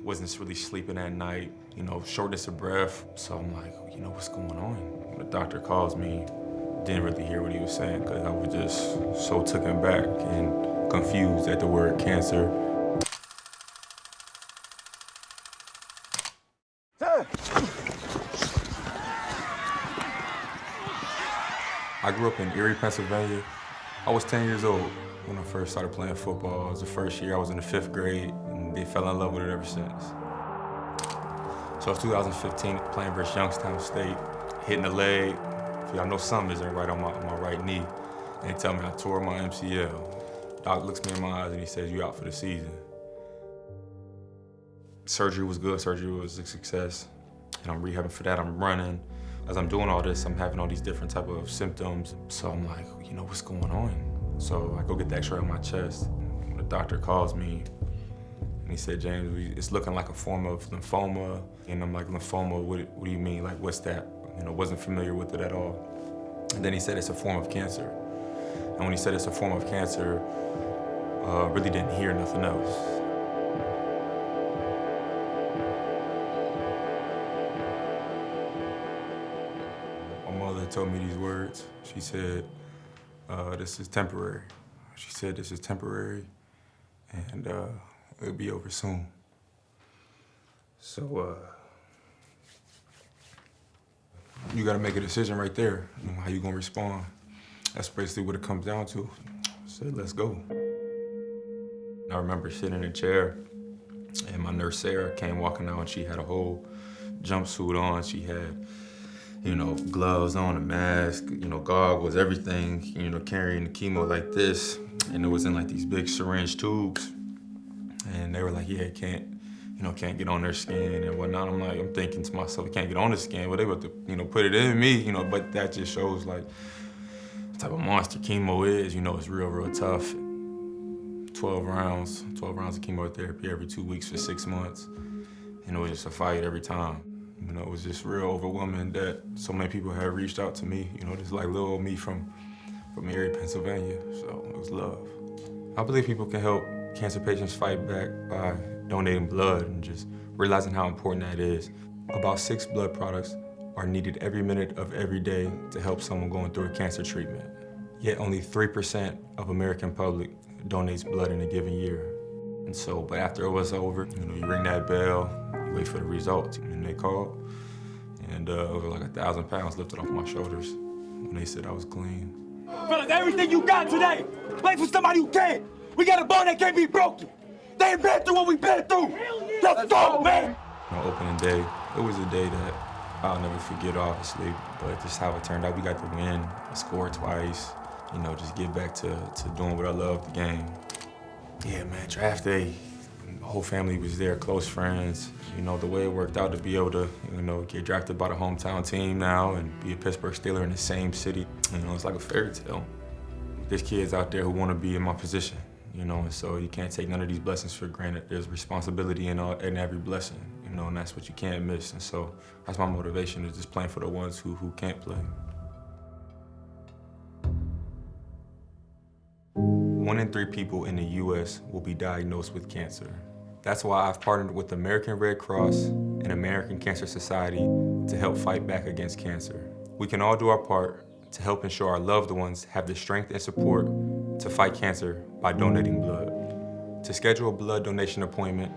Wasn't really sleeping at night, shortness of breath. So I'm like, what's going on? The doctor calls me, didn't really hear what he was saying because I was just so taken back and confused at the word cancer. I grew up in Erie, Pennsylvania. I was 10 years old when I first started playing football. It was the first year I was in the 5th grade, and they fell in love with it ever since. So it was 2015, playing versus Youngstown State, hitting the leg. If y'all know something isn't right on my right knee. And they tell me I tore my MCL. Doc looks me in my eyes and he says, "You out for the season." Surgery was good, surgery was a success. And I'm rehabbing for that, I'm running. As I'm doing all this, I'm having all these different type of symptoms. So I'm like, what's going on? So I go get the x-ray on my chest. The doctor calls me and he said, "James, it's looking like a form of lymphoma." And I'm like, "Lymphoma, what do you mean? Like, what's that?" Wasn't familiar with it at all. And then he said it's a form of cancer. And when he said it's a form of cancer, really didn't hear nothing else. My mother told me these words. She said, "This is temporary." She said, "This is temporary, and it'll be over soon." So, you gotta make a decision right there, how you gonna respond. That's basically what it comes down to. I said, "Let's go." I remember sitting in a chair, and my nurse Sarah came walking out, and she had a whole jumpsuit on. She had, gloves on, a mask, goggles, everything, carrying the chemo like this. And it was in like these big syringe tubes. And they were like, "Yeah, it can't get on their skin and whatnot." I'm thinking to myself, it can't get on the skin, but they about to, put it in me, but that just shows like the type of monster chemo is, it's real, real tough. 12 rounds of chemotherapy every 2 weeks for 6 months. It was just a fight every time. It was just real overwhelming that so many people had reached out to me, just like little old me from Erie, Pennsylvania, so it was love. I believe people can help cancer patients fight back by donating blood and just realizing how important that is. About 6 blood products are needed every minute of every day to help someone going through a cancer treatment. Yet only 3% of American public donates blood in a given year. And so, but after it was over, you ring that bell, you wait for the results, and they called, and over like 1,000 pounds lifted off my shoulders when they said I was clean. Fellas, everything you got today, play for somebody who can't. We got a bond that can't be broken. They ain't been through what we've been through. Let's go, man. Opening day, it was a day that I'll never forget, obviously, but just how it turned out. We got the win, score twice, just get back to doing what I love, the game. Yeah, man, draft day, the whole family was there, close friends. The way it worked out to be able to, get drafted by the hometown team now and be a Pittsburgh Steeler in the same city, it's like a fairy tale. There's kids out there who want to be in my position, and so you can't take none of these blessings for granted. There's responsibility in every blessing, and that's what you can't miss. And so that's my motivation, is just playing for the ones who can't play. 1 in 3 people in the U.S. will be diagnosed with cancer. That's why I've partnered with the American Red Cross and American Cancer Society to help fight back against cancer. We can all do our part to help ensure our loved ones have the strength and support to fight cancer by donating blood. To schedule a blood donation appointment,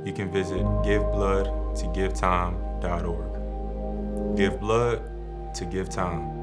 you can visit givebloodtogivetime.org. Give blood to give time.